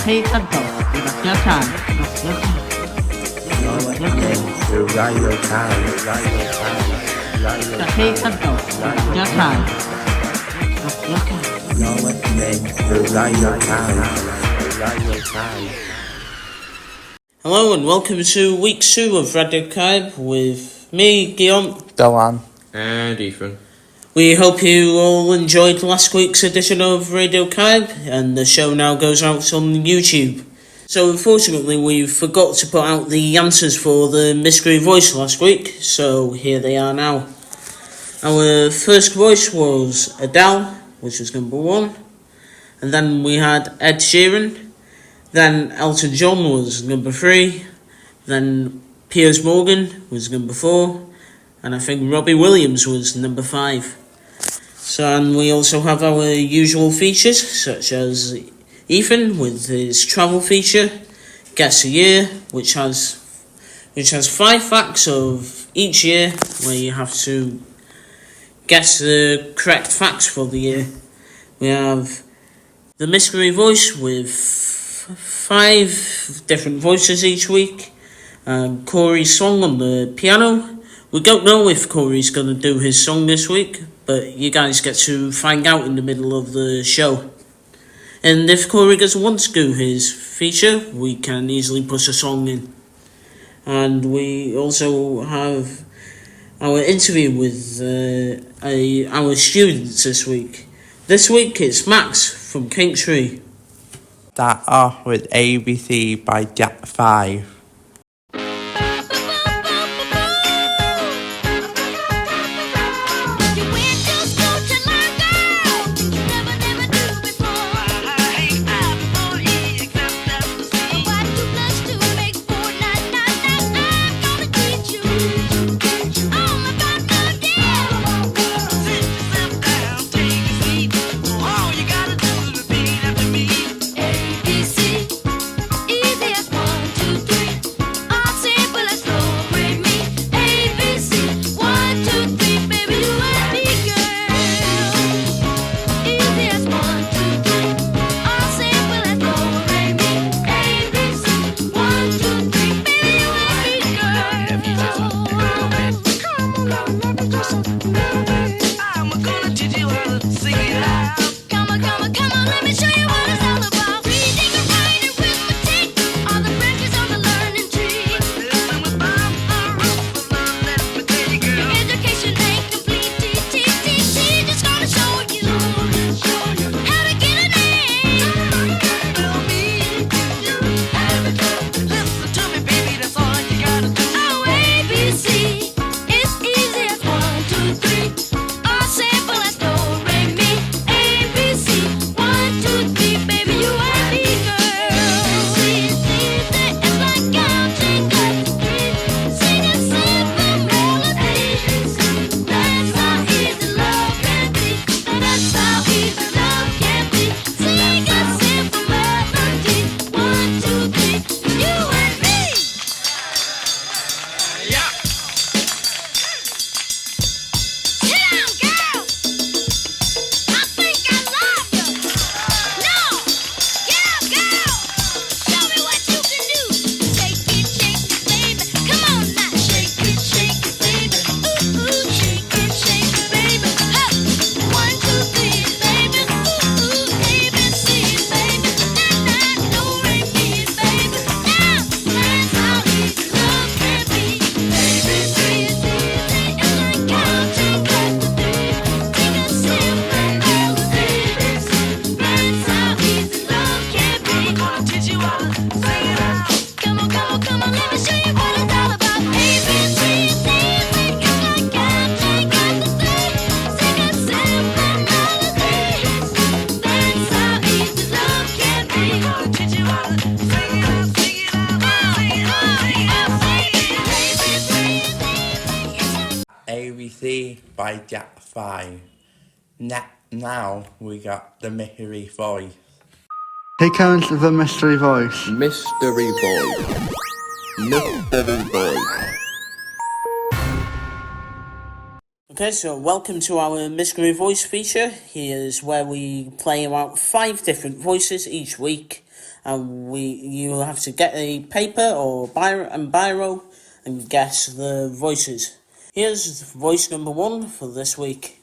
Hey Santo, gracias, to Radio Time, Hey Santo, gracias. You're listening to Radio Time. Hello and welcome to week 2 of Radio Archive with me, Guillaume, Dylan, and Ethan. We hope you all enjoyed last week's edition of Radio Archive, and the show now goes out on YouTube. So unfortunately we forgot to put out the answers for the mystery voice last week, so here they are now. Our first voice was Adele, which was number 1, and then we had Ed Sheeran, then Elton John was number 3, then Piers Morgan was number 4, and I think Robbie Williams was number 5. So, and we also have our usual features, such as Ethan with his travel feature, Guess a Year, which has 5 facts of each year, where you have to guess the correct facts for the year. We have the mystery voice with 5 different voices each week, Corey's song on the piano. We don't know if Corey's going to do his song this week, but you guys get to find out in the middle of the show. And if Corey doesn't want to do his feature, we can easily put a song in. And we also have our interview with our students this week. This week it's Max from Kingstree. Start off with ABC by Jack 5. ABC by Jack 5. Now we got the mystery voice. Here comes the mystery voice. Mystery Boy. Okay, so welcome to our Mystery Voice feature. Here's where we play about 5 different voices each week, and you have to get a paper or biro and guess the voices. Here's voice number 1 for this week.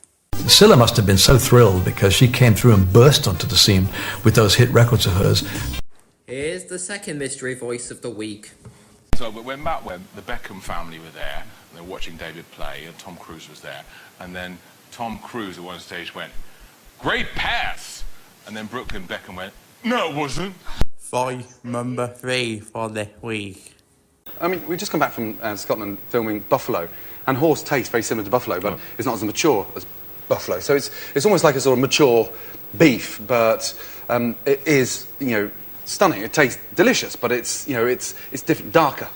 Scylla must have been so thrilled because she came through and burst onto the scene with those hit records of hers. Here's the second mystery voice of the week. So when the Beckham family were there, and they were watching David play, and Tom Cruise was there, and then Tom Cruise at one stage went, "Great pass!" And then Brooke and Beckham went, "No, it wasn't." Voice number 3 for this week. I mean, we've just come back from Scotland filming buffalo, and horse tastes very similar to buffalo, but it's not as mature as buffalo. So it's almost like a sort of mature beef, but it is, stunning. It tastes delicious, but it's different, darker.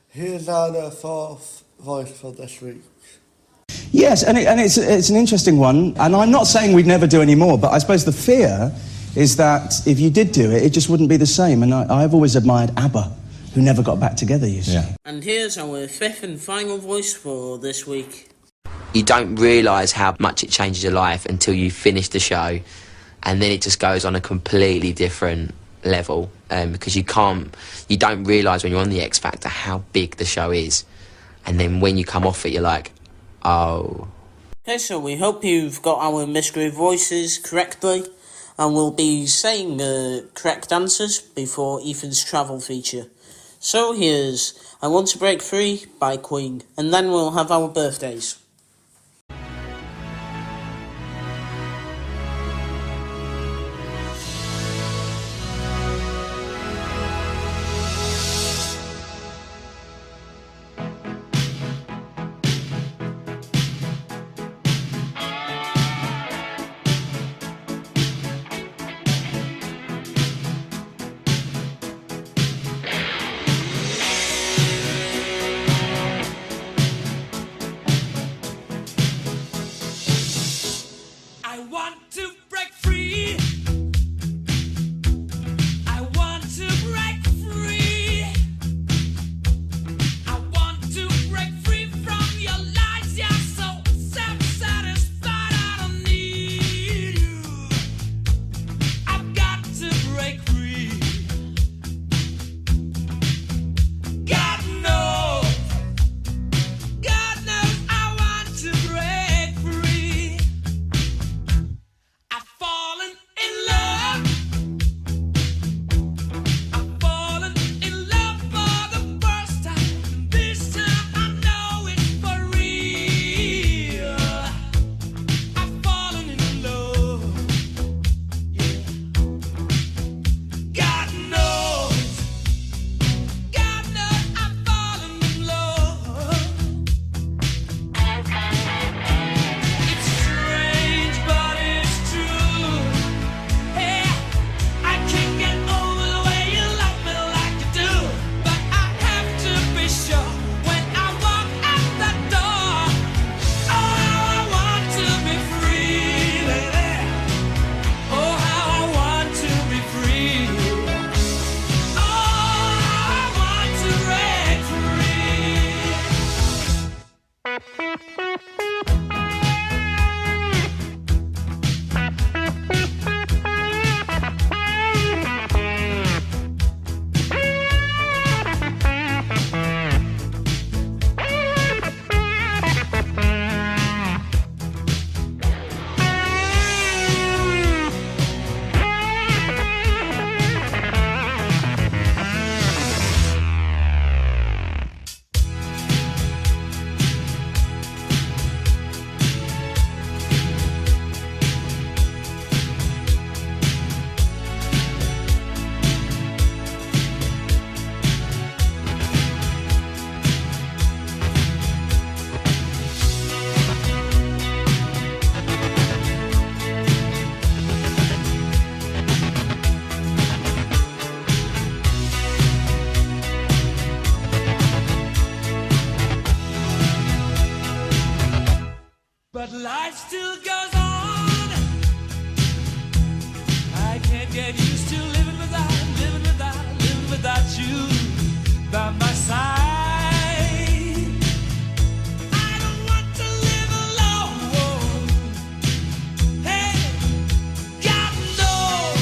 Here's our fourth voice for this week. Yes, and it's an interesting one, and I'm not saying we'd never do any more, but I suppose the fear is that if you did do it, it just wouldn't be the same, and I've always admired ABBA, who never got back together, you see. Yeah. And here's our 5th and final voice for this week. You don't realise how much it changes your life until you finish the show, and then it just goes on a completely different level, because you don't realise when you're on the X Factor how big the show is, and then when you come off it you're like, oh. Okay, so we hope you've got our mystery voices correctly, and we'll be saying correct answers before Ethan's travel feature. So here's I Want to Break Free by Queen, and then we'll have our birthdays. But life still goes on. I can't get used to living without you by my side. I don't want to live alone. Hey, God knows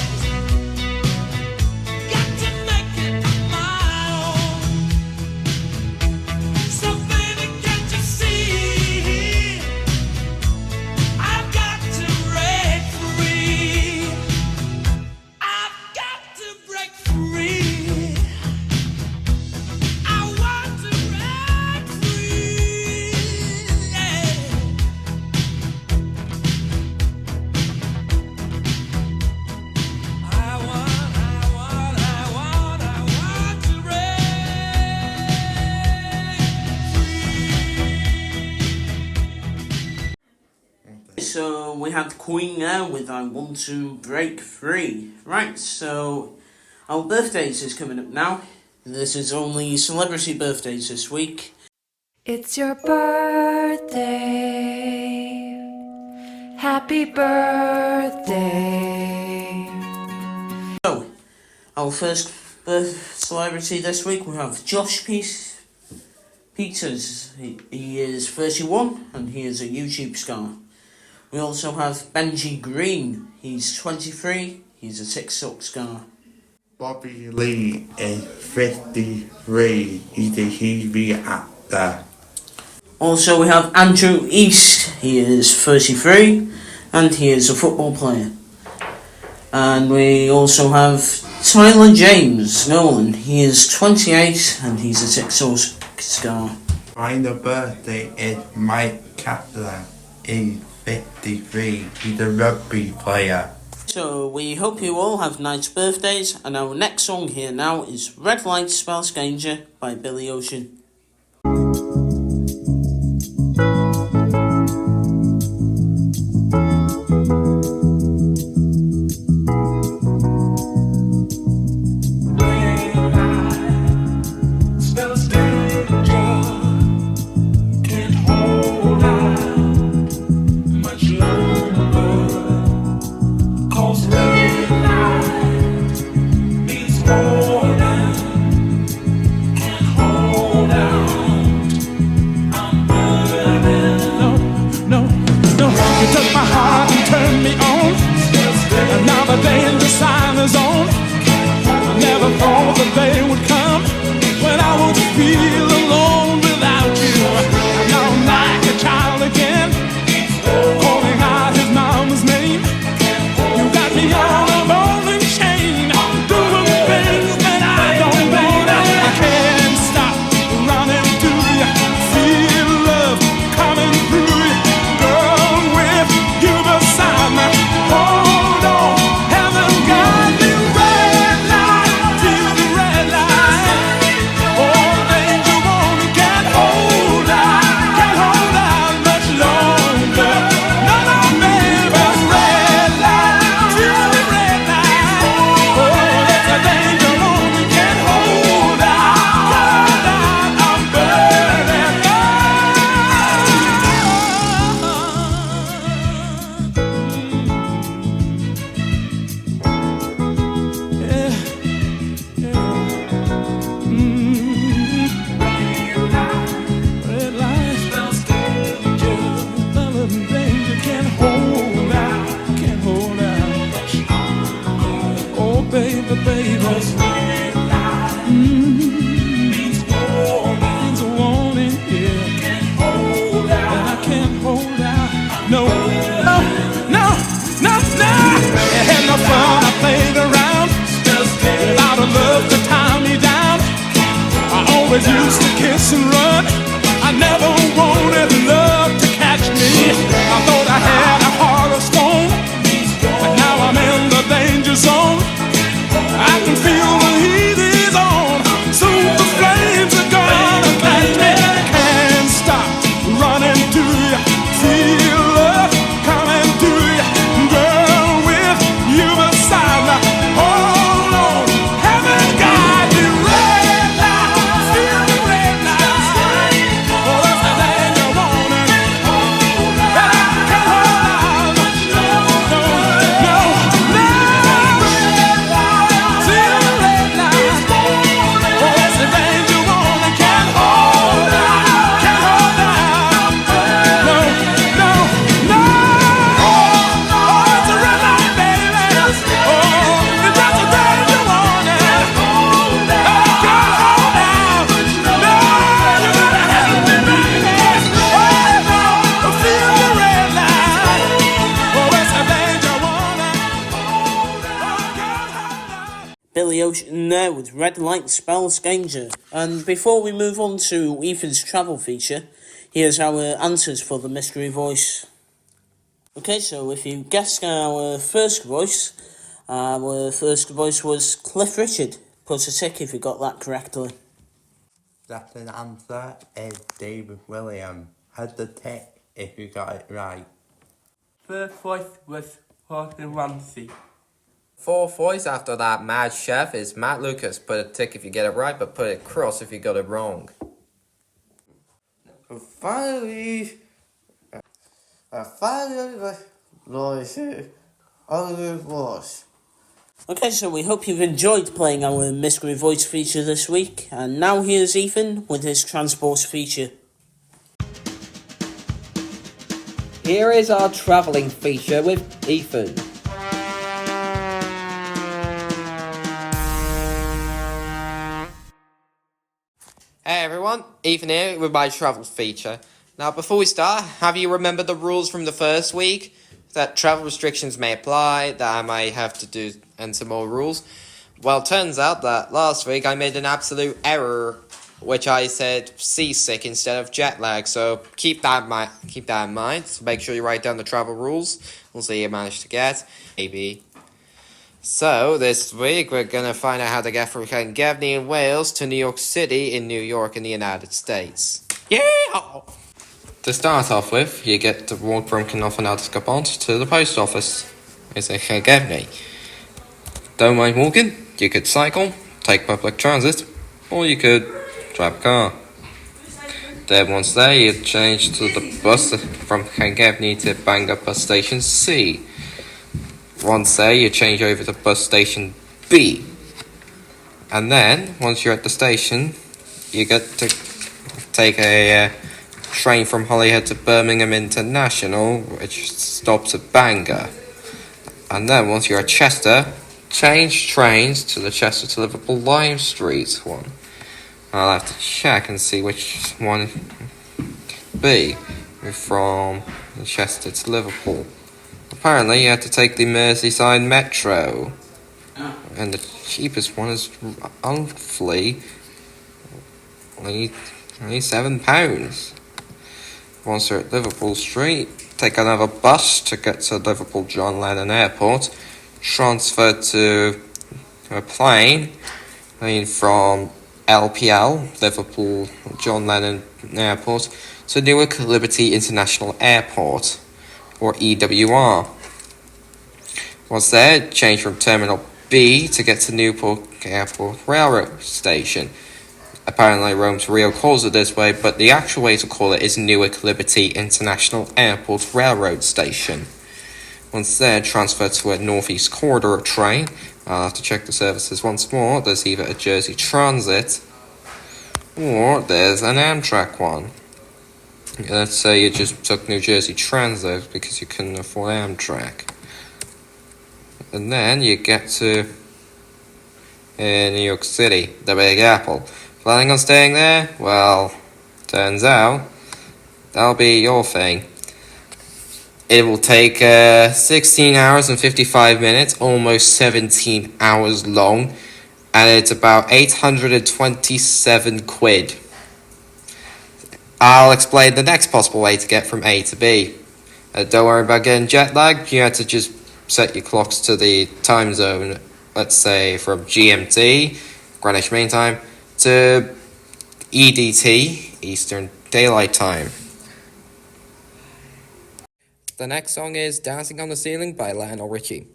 so we had Queen there with I Want to Break Free. Right, so our birthdays is coming up now. This is only celebrity birthdays this week. It's your birthday. Happy birthday. So, our first celebrity this week, we have Josh Peters. He is 31 and he is a YouTube star. We also have Benji Green. He's 23. He's a TikTok star. Bobby Lee is 53. He's a TV actor. Also, we have Andrew East. He is 33 and he is a football player. And we also have Tyler James Nolan. He is 28 and he's a TikTok star. My birthday is Mike Kaplan. He's 53. He's a rugby player. So we hope you all have nice birthdays, and our next song here now is Red Light Spells Danger by Billy Ocean. Used to kiss and run. I never wanted love to catch me. I thought I had a heart of stone, but now I'm in the danger zone. I can feel the heat is on. Soon the flames are gonna catch me. Can't stop running to you. Feel love coming to you, girl, with you beside me. Hold on, heaven guide me. Billy Ocean there with Red Light Spells Danger. And before we move on to Ethan's travel feature, here's our answers for the mystery voice. Okay, so if you guessed our first voice was Cliff Richard. Put a tick if you got that correctly. Second answer is David Williams. Had the tick if you got it right. first voice was Gordon Ramsay. Fourth voice after that mad chef is Matt Lucas. Put a tick if you get it right, but put a cross if you got it wrong. Finally, was. Okay, so we hope you've enjoyed playing our Mystery Voice feature this week, and now here's Ethan with his Transport feature. Here is our travelling feature with Ethan. Hey everyone, Ethan here with my travel feature. Now before we start, have you remembered the rules from the first week? That travel restrictions may apply, that I may have to do, and some more rules. Well, turns out that last week I made an absolute error, which I said seasick instead of jet lag, so keep that in mind. So make sure you write down the travel rules. We'll see you managed to get, maybe. So, this week we're gonna find out how to get from Llangefni in Wales to New York City in New York in the United States. Yeah! To start off with, you get to walk from Cynophan to the post office. It's in Llangefni. Don't mind walking, you could cycle, take public transit, or you could drive a car. Then once there, you change to the bus from Llangefni to Bangor Bus Station C. Once there, you change over to bus station B. And then, once you're at the station, you get to take a train from Holyhead to Birmingham International, which stops at Bangor. And then, once you're at Chester, change trains to the Chester to Liverpool Lime Street one. I'll have to check and see which one be from Chester to Liverpool. Apparently, you have to take the Merseyside Metro, and the cheapest one is only £7. Once you're at Liverpool Street, take another bus to get to Liverpool John Lennon Airport, transfer to a plane from LPL, Liverpool John Lennon Airport, to Newark Liberty International Airport, or EWR. Once there, change from Terminal B to get to Newport Airport Railroad Station. Apparently Rome to Rio calls it this way, but the actual way to call it is Newark Liberty International Airport Railroad Station. Once there, transfer to a Northeast Corridor train. I'll have to check the services once more. There's either a Jersey Transit, or there's an Amtrak one. Let's say you just took New Jersey Transit because you couldn't afford Amtrak. And then you get to New York City, the Big Apple. Planning on staying there? Well, turns out that'll be your thing. It will take 16 hours and 55 minutes, almost 17 hours long, and it's about 827 quid. I'll explain the next possible way to get from A to B. Don't worry about getting jet lag. You have to just set your clocks to the time zone, let's say from GMT, Greenwich Mean Time, to EDT, Eastern Daylight Time. The next song is Dancing on the Ceiling by Lionel Richie.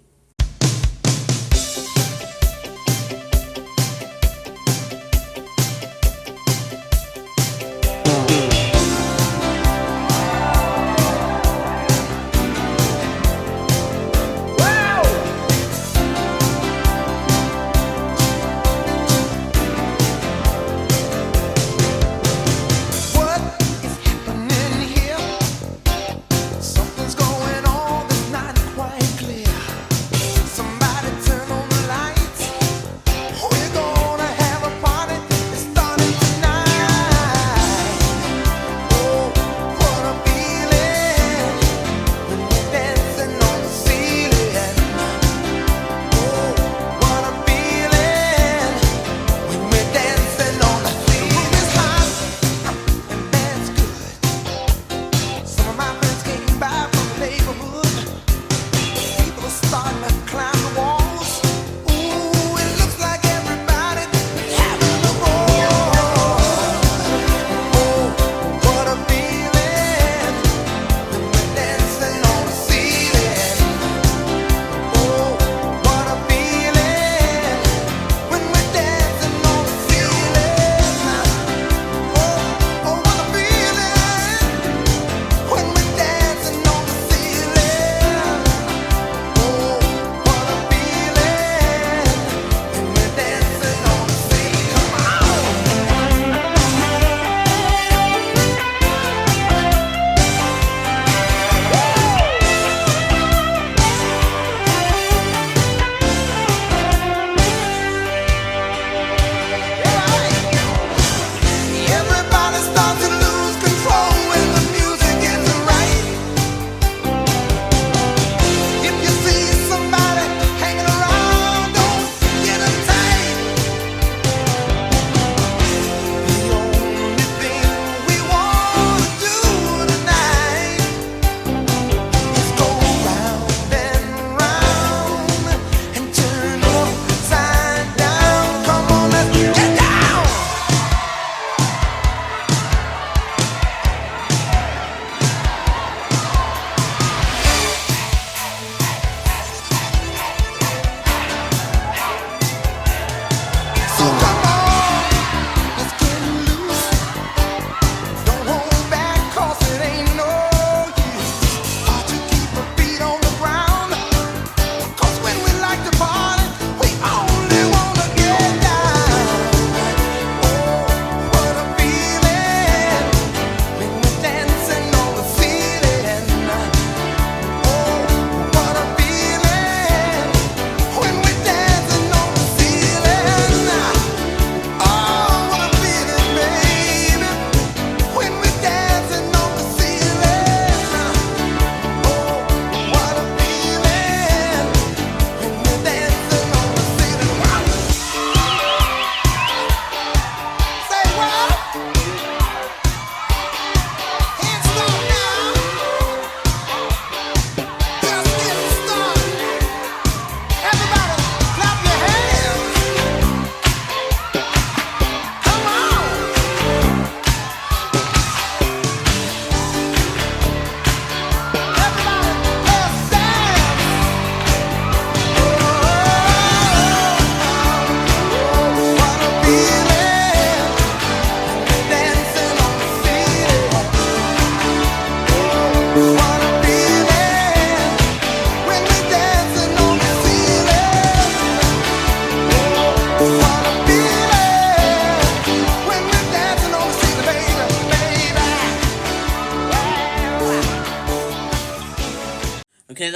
Something's going on that's not quite clear.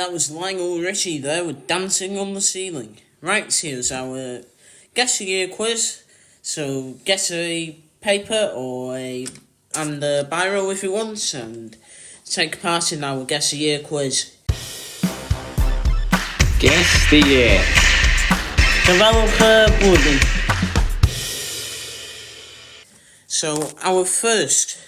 that was Lionel Richie there with Dancing on the Ceiling. Right, here's our Guess the Year quiz. So get a paper and a biro if you want, and take part in our Guess the Year quiz. Guess the year. Developer Woody. So our first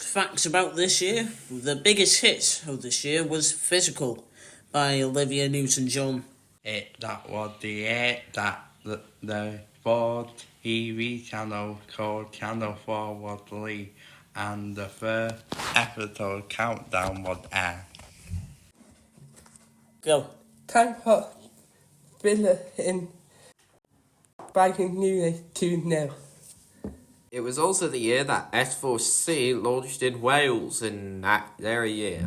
fact about this year, the biggest hit of this year was Physical by Olivia Newton-John. That was the year that the fourth TV channel called Channel 4 was released, and the first episode countdown was aired. Go. Time for Villa in breaking news 2-0. It was also the year that S4C launched in Wales in that very year.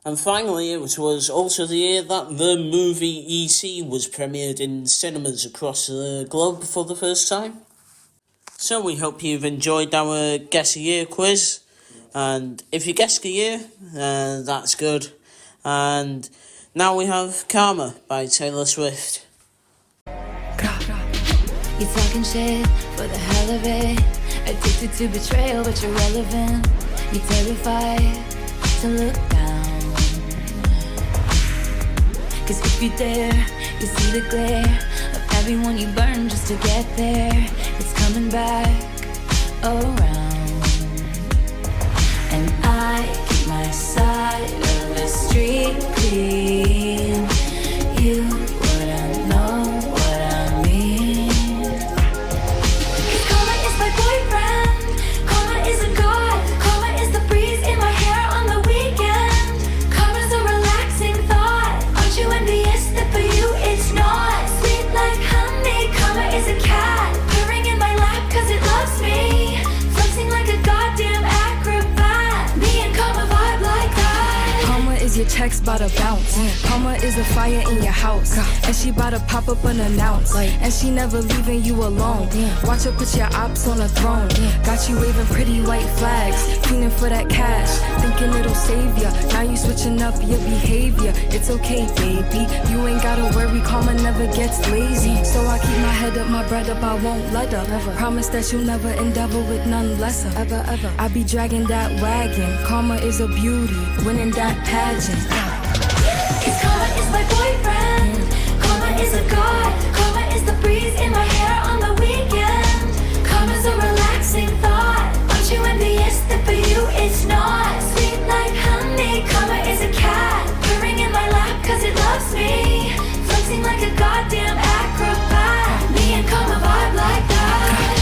And finally, it was also the year that the movie E.T. was premiered in cinemas across the globe for the first time. So we hope you've enjoyed our Guess a Year quiz. And if you guessed a year, that's good. And now we have Karma by Taylor Swift. You talking shit for the hell of it. Addicted to betrayal, but you're relevant. You're terrified to look down. Cause if you dare, you see the glare of everyone you burn just to get there. It's coming back around. And I keep my side of the street clean. You wouldn't know what I mean. Cause karma is my boyfriend. Karma is a god. Karma is the breeze in my hair on the weekend. Karma's a relaxing thought. Aren't you envious that for you it's not? Sweet like honey. Karma is a cat purring in my lap cause it loves me. Flexing like a goddamn acrobat. Me and karma vibe like that. Karma is your checks bout to bounce. Karma is a fire in your house, and she bout to pop up unannounced. And she never leaving you alone. Watch her put your ops on a throne. Got you waving pretty white flags, fiending for that cash, thinking it'll save ya. Now you switching up your behavior. It's okay, baby. You ain't gotta worry. Karma never gets lazy. So I keep my head up, my bread up. I won't let up. Promise that you'll never endeavor with none lesser. Ever. I be dragging that wagon. Karma is a beauty, winning that pageant. Cause karma is my boyfriend. Karma is a god. Karma is the breeze in my hair on the weekend. Karma's a relaxing thought. Aren't you envious that for you it's not? Sweet like honey. Karma is a cat purring in my lap cause it loves me. Flexing like a goddamn acrobat. Me and karma vibe like that.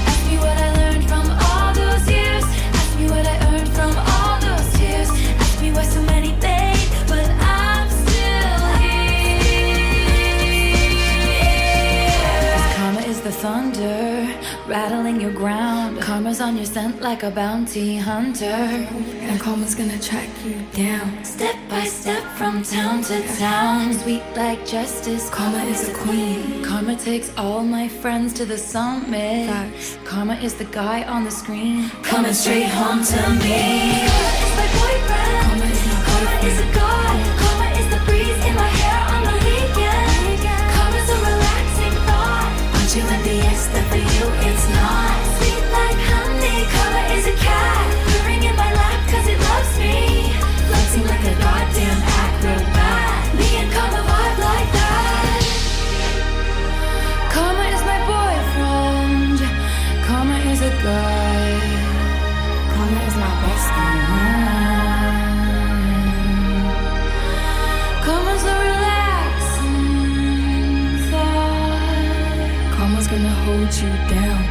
Ask me what I learned from all those years. Ask me what I earned from all those tears. Ask me why so many fade, but I'm still here. 'Cause karma is the thunder rattling your ground. Karma's on your scent like a bounty hunter. And karma's gonna track you down. Step by step from town to town. Sweet like justice. Karma is a queen. Karma takes all my friends to the summit. Facts. Karma is the guy on the screen coming straight home to me. Karma is my boyfriend. Karma is my Karma is a god. Karma is the breeze in my hair on the weekend. Karma's a relaxing thought. Aren't you envious that for you it's not? Sweet like honey. Karma is a cat purring in my lap cause it loves me. Flexing like a goddamn acrobat. Me and karma vibe like that. Karma is my boyfriend. Karma is a guy. Karma is my best friend. Karma's a relaxing thought. Karma's gonna hold you down.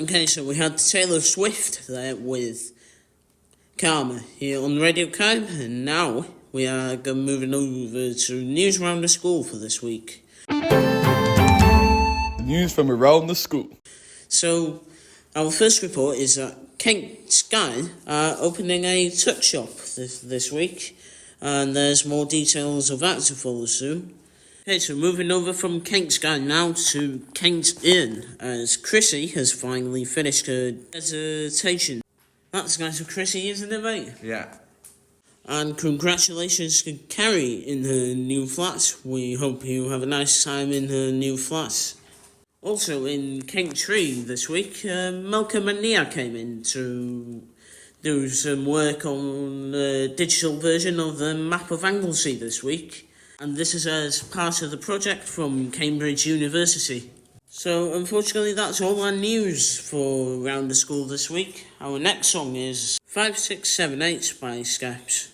Okay, so we had Taylor Swift there with Karma here on Radio Kybe, and now we are moving over to news around the school for this week. News from around the school. So, our first report is that Kent Sky are opening a tuck shop this week, and there's more details of that to follow soon. Okay, so moving over from Kent Sky now to Kent Inn, as Chrissy has finally finished her dissertation. That's nice of Chrissy, isn't it, mate? Yeah. And congratulations to Carrie in her new flat. We hope you have a nice time in her new flat. Also in Kingtree this week, Malcolm and Nia came in to do some work on the digital version of the map of Anglesey this week. And this is as part of the project from Cambridge University. So unfortunately that's all our news for Round the School this week. Our next song is 5678 by Skeps.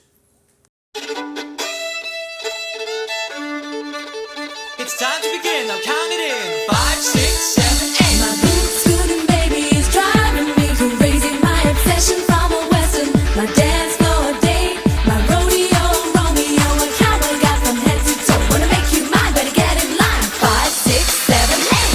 It's time to begin, now count it in. 5, 6, 7, 8. My blue scooting baby is driving me crazy. My obsession from a western. My dance floor date. My rodeo Romeo. A cowboy got from head to toe. Wanna make you mine, better get in line. 5, 6, 7, 8.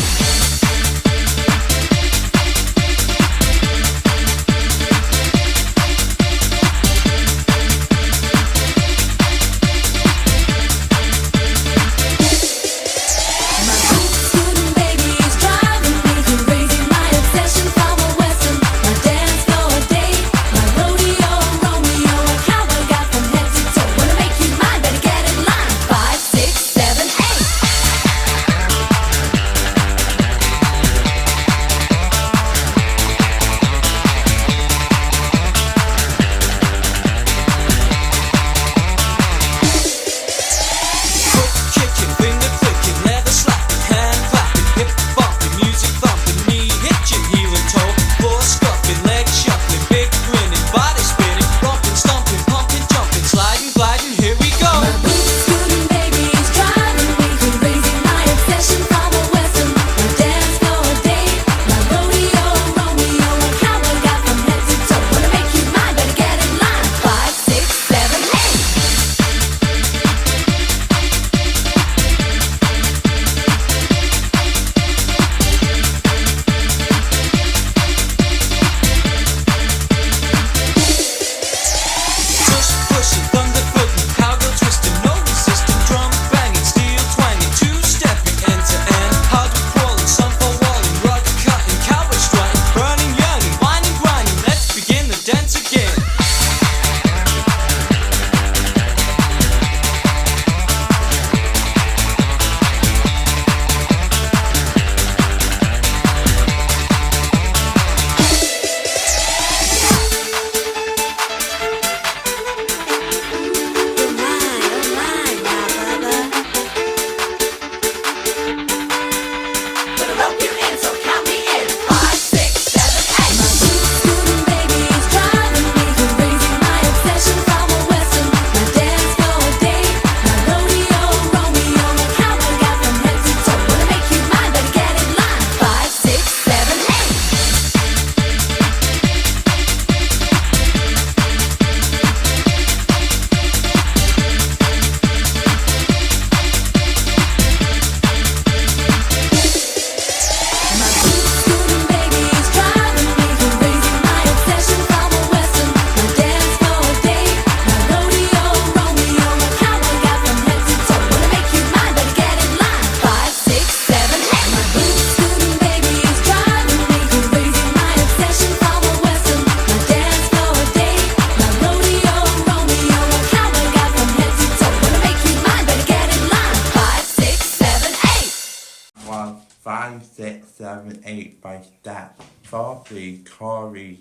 Was 5, 6, 7, 8 by Step. Fourthly, Corey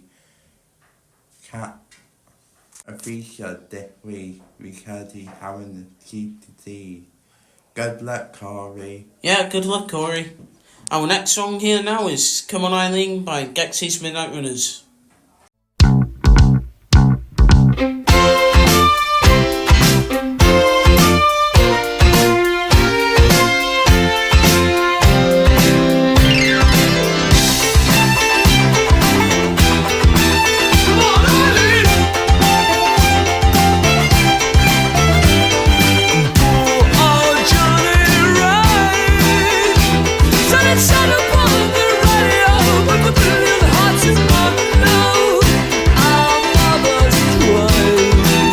Cat a feature this week because he's having a CTC. Good luck, Corey. Yeah, good luck, Corey. Our next song here now is Come On Eileen by Gexy's Midnight Runners. Hearts in my mouth, our mother's crying.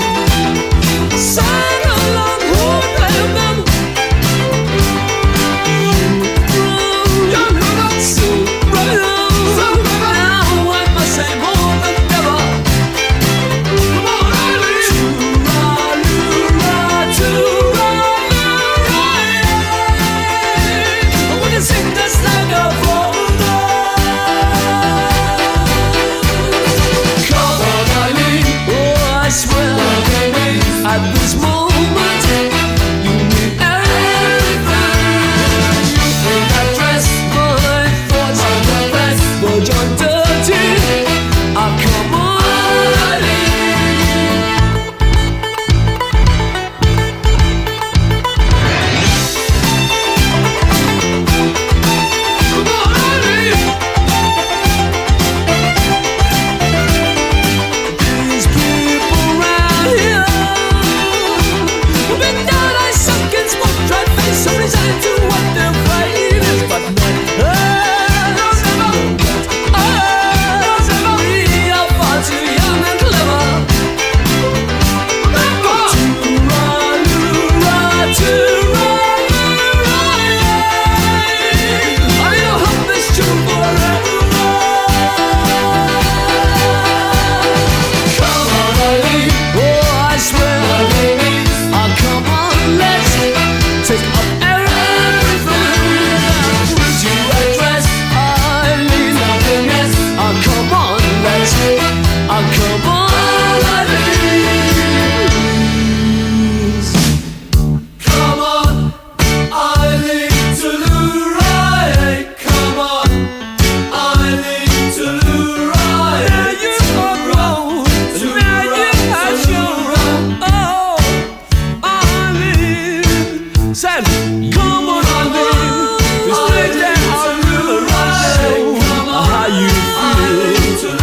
said, come on, Eileen, this place that I really know how you feel.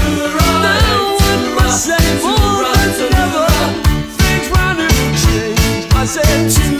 Now when I say more than ever, things round and change. I said to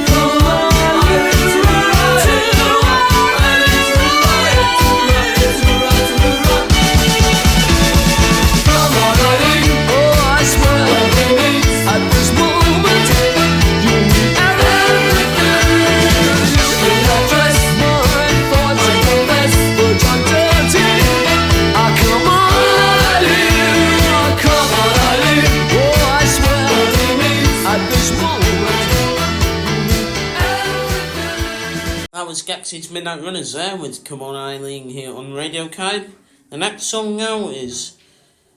That was Gax's Midnight Runners there with Come On Eileen here on Radio Kybe. The next song now is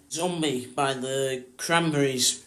Zombie by the Cranberries.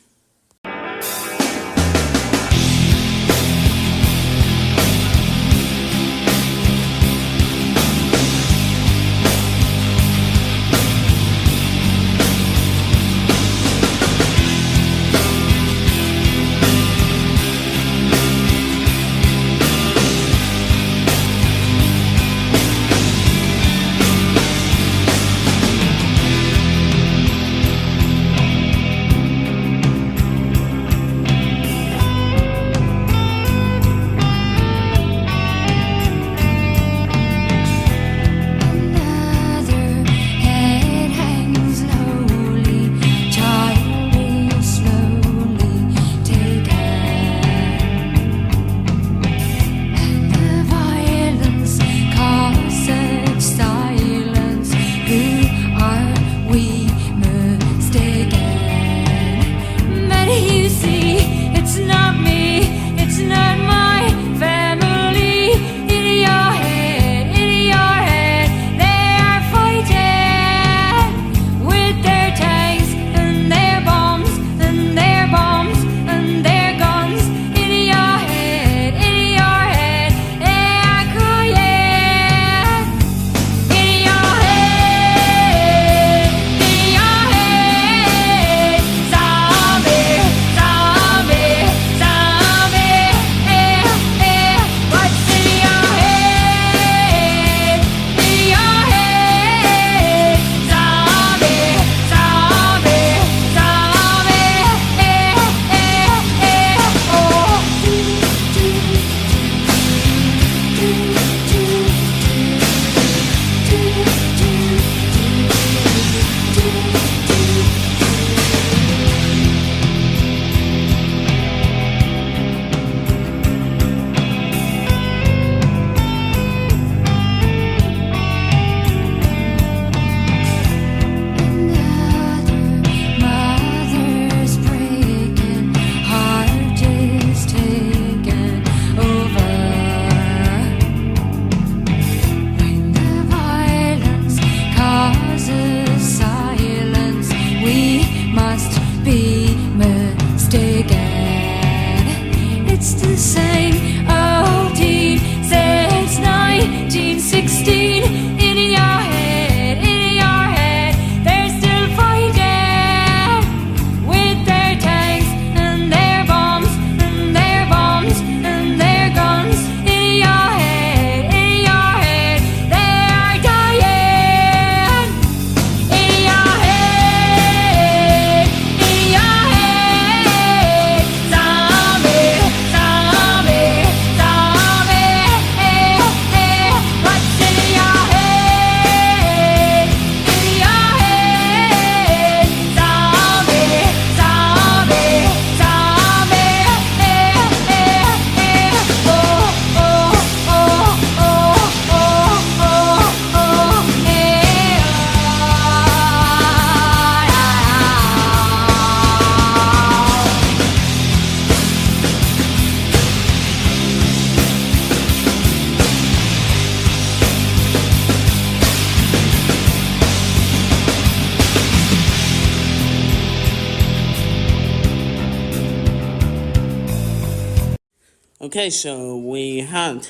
Okay, so we had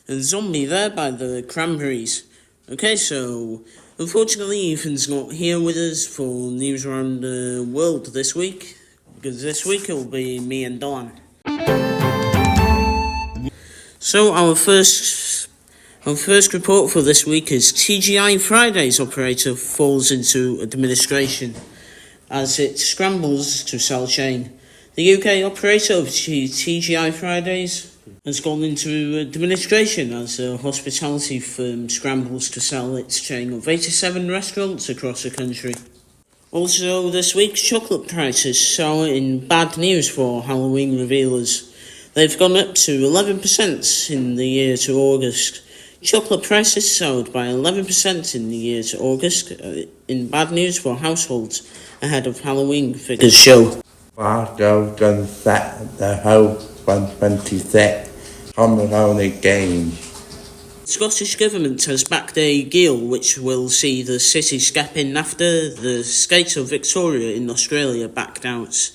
a Zombie there by the Cranberries. Okay, so unfortunately Ethan's not here with us for news around the world this week, because this week it'll be me and Don. So our first report for this week is TGI Fridays operator falls into administration as it scrambles to sell chain. The UK operator of TGI Fridays has gone into administration as a hospitality firm scrambles to sell its chain of 87 restaurants across the country. Also this week, chocolate prices are in bad news for Halloween revealers. They've gone up to 11% in the year to August. Chocolate prices soared by 11% in the year to August, in bad news for households ahead of Halloween figures show. Glasgow can set the house 126 Commonwealth Games. The Scottish Government has backed a deal which will see the city step in after the Skate of Victoria in Australia backed out.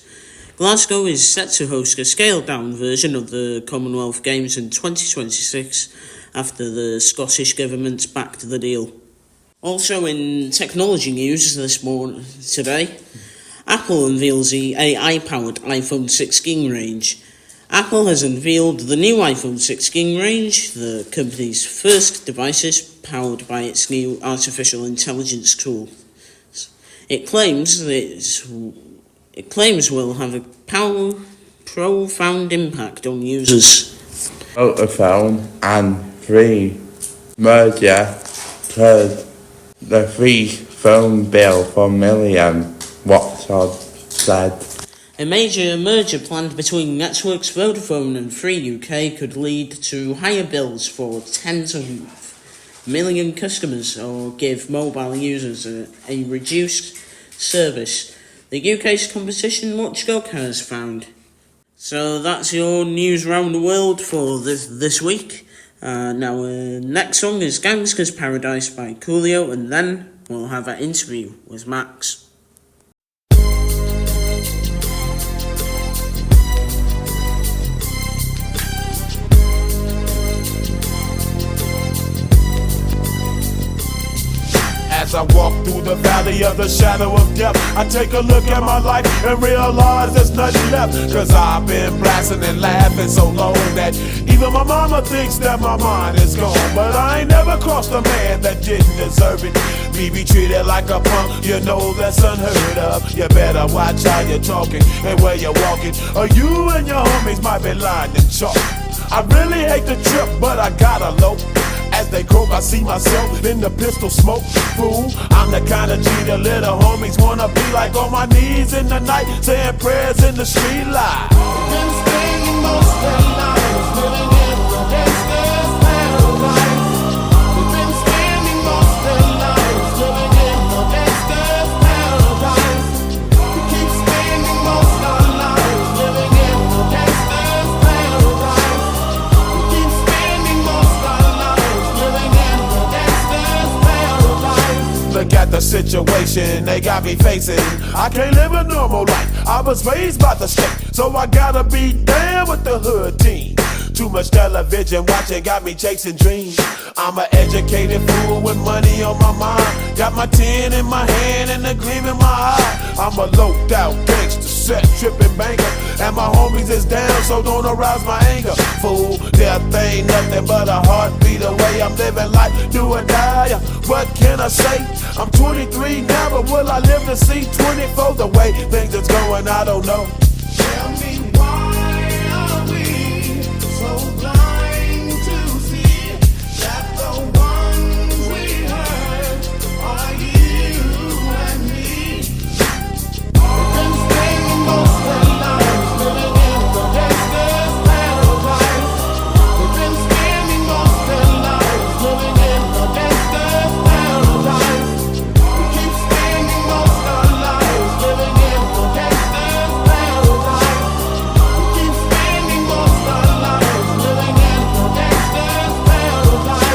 Glasgow is set to host a scaled-down version of the Commonwealth Games in 2026 after the Scottish Government backed the deal. Also in technology news today, Apple unveils the AI-powered iPhone 16 range. Apple has unveiled the new iPhone 16 range, the company's first devices powered by its new artificial intelligence tool. It claims will have a profound impact on users. Vodafone and Three merger could the free phone bill for million, Watford said. A major merger planned between Networks Vodafone and Free UK could lead to higher bills for tens of million customers or give mobile users a reduced service, the UK's competition watchdog has found. So that's your news around the world for this week. Now, next song is Gangsta's Paradise by Coolio, and then we'll have an interview with Max. As I walk through the valley of the shadow of death, I take a look at my life and realize there's nothing left. Cause I've been blasting and laughing so long that even my mama thinks that my mind is gone. But I ain't never crossed a man that didn't deserve it. Me be treated like a punk, you know that's unheard of. You better watch how you're talking and where you're walking, or you and your homies might be lying in chalk. I really hate the trip, but I gotta low. As they croak, I see myself in the pistol smoke. Fool, I'm the kind of G the little homies wanna be like, on my knees in the night, saying prayers in the street light. Been spending most of their lives living in the gangster's paradise. We've been spending most of their lives living in the gangster's paradise. We keep spending most of our lives living in the gangster's paradise. We keep spending most of our lives living in the gangster's paradise. Look at the situation they got me facing. I can't live a normal life. I was raised by the state, so I gotta be down with the hood team. Too much television watching got me chasing dreams. I'm an educated fool with money on my mind. Got my 10 in my hand and a gleam in my eye. I'm a loped out gangster, set tripping banker, and my homies is down, so don't arouse my anger. Fool, death ain't nothing but a heartbeat away. I'm living life, do or die. What can I say? I'm 23 now, but will I live to see 24? The way things is going, I don't know. Tell me why are we so blind to see that the ones we hurt are you and me? We've been spending most of our lives living in the gangster's paradise. We've been spending most of our lives living in the gangster's paradise. We keep spending most of our lives living in the gangster's paradise. We keep spending most of our lives living in the gangster's paradise.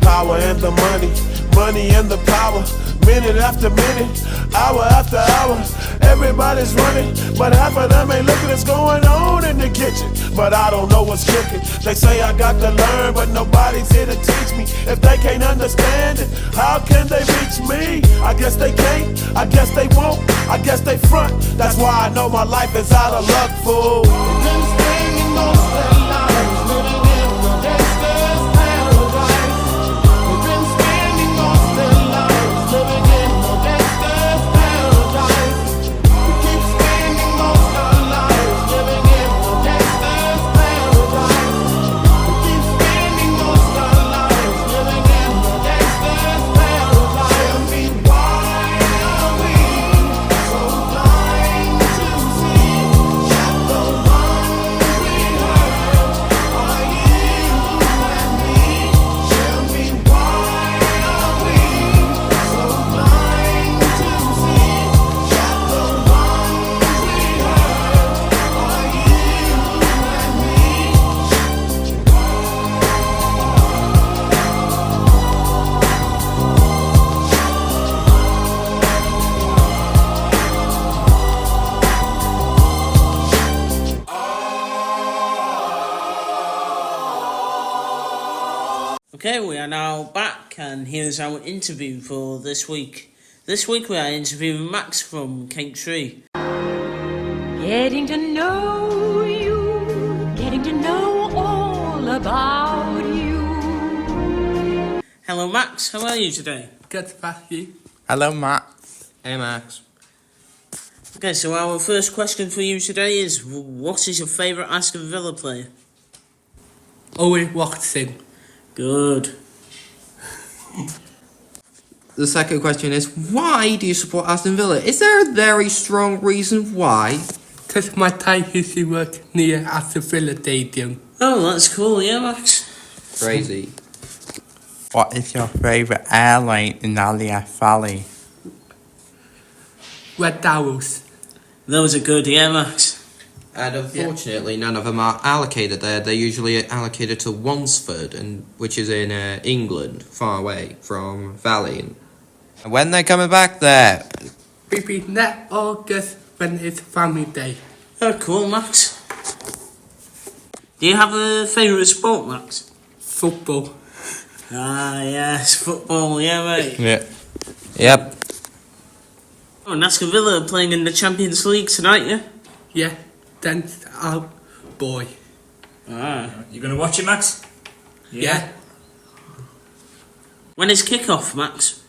Power and the money, money and the power. Minute after minute, hour after hour, everybody's running, but half of them ain't looking what's going on in the kitchen. But I don't know what's cooking. They say I got to learn, but nobody's here to teach me. If they can't understand it, how can they reach me? I guess they can't, I guess they won't, I guess they front. That's why I know my life is out of luck, fool. We've been spending most of our lives living in the Okay, we are now back, and here's our interview for this week. This week we are interviewing Max from Caketree. Getting to know you, getting to know all about you. Hello Max, how are you today? Good, thank you. Hello, Max. Hey, Max. Okay, so our first question for you today is, what is your favourite Aston Villa player? Owen Watson. Good. The second question is, why do you support Aston Villa? Is there a very strong reason why? Because my time used to work near Aston Villa Stadium. Oh, that's cool, yeah, Max. Crazy. What is your favourite airline in Alliance Valley? Red Devils. Those are good, yeah, Max. And unfortunately, none of them are allocated there. They're usually allocated to Wansford, which is in England, far away from Valley. And when they're coming back there? Maybe next August when it's family day. Oh, cool, Max. Do you have a favourite sport, Max? Football. Ah, yes, football, yeah, mate. Yeah. Yep. Oh, and Aston Villa are playing in the Champions League tonight, yeah? Yeah, then our boy. Ah. You gonna watch it, Max? Yeah. When is kick-off, Max?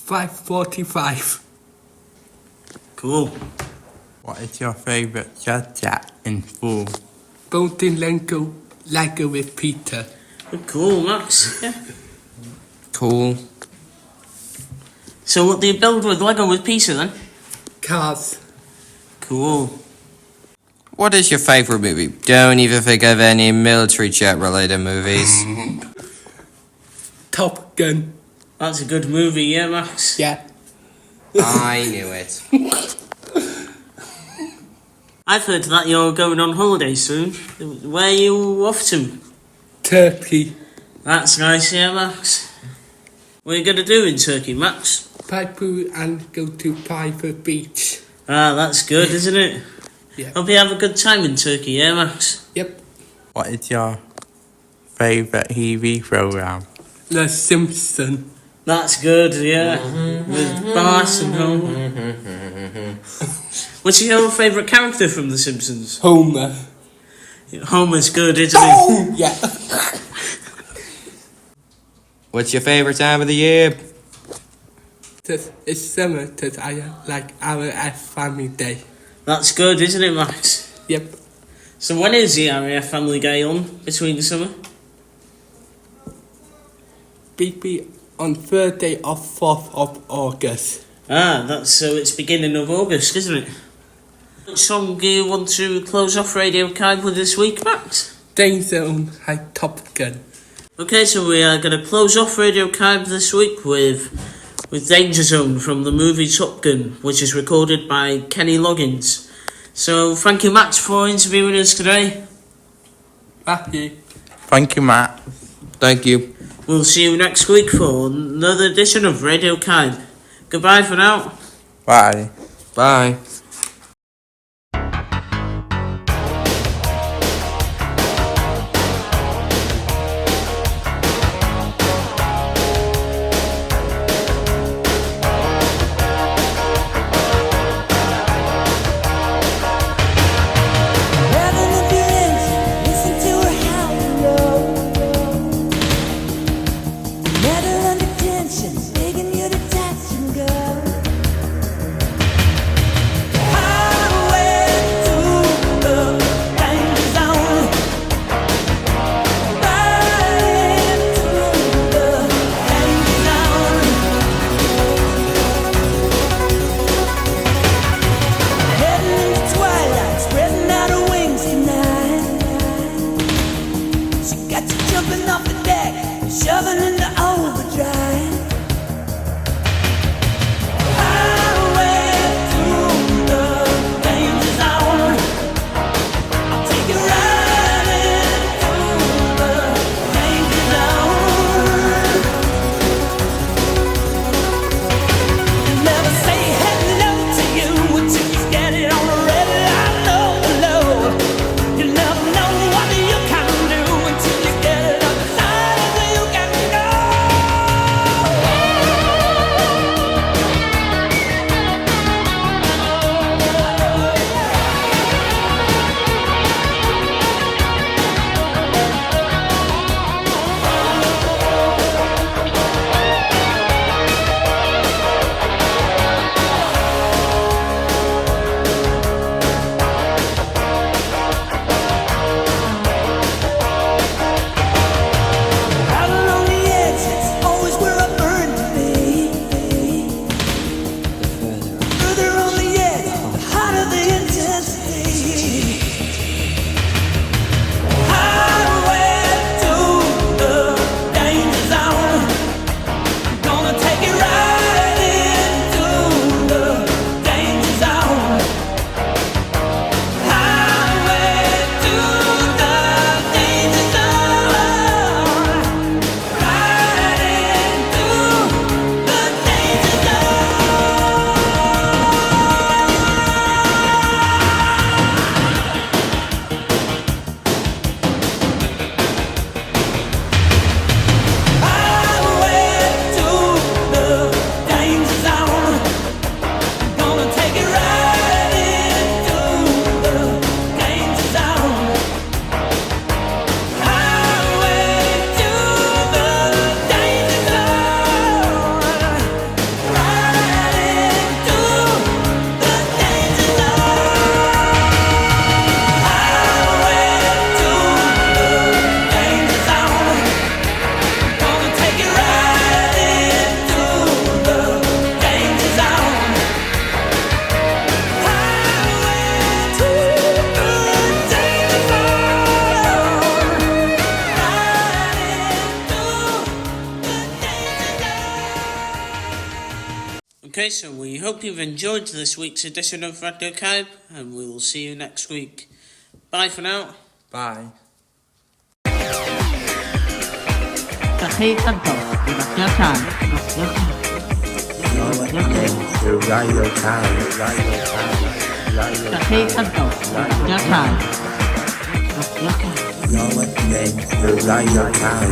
5:45. Cool. What is your favourite subject in school? Building Lego with Peter. Oh, cool, Max. Yeah. Cool. So what do you build with Lego with Peter, then? Cars. Cool. What is your favourite movie? Don't even think of any military jet related movies. Top Gun. That's a good movie, yeah, Max? Yeah. I knew it. I've heard that you're going on holiday soon. Where are you off to? Turkey. That's nice, yeah, Max. What are you going to do in Turkey, Max? Buy food and go to private beach. Ah, that's good, isn't it? Yeah. Hope you have a good time in Turkey, yeah, Max? Yep. What is your favourite TV programme? The Simpsons. That's good, yeah. With Bart and Homer. What's your favourite character from The Simpsons? Homer. Homer's good, isn't he? Yeah. What's your favourite time of the year? It's summer, because I like our family day. That's good, isn't it, Max? Yep. So when is the RAF Family Day on between the summer? Maybe on Thursday or 4th of August. Ah, so it's beginning of August, isn't it? What song do you want to close off Radio Archive with this week, Max? Danger Zone by Top Gun. Okay, so we are going to close off Radio Archive this week with Danger Zone from the movie Top Gun, which is recorded by Kenny Loggins. So thank you, Max, for interviewing us today. Thank you. Thank you, Matt. Thank you. We'll see you next week for another edition of Radio Archive. Goodbye for now. Bye. Bye. Okay, so we hope you've enjoyed this week's edition of Radio Cab, and we will see you next week. Bye for now. Bye. Café Canto, Radio Cab, Café Canto, Radio Cab. You're listening to Radio Cab.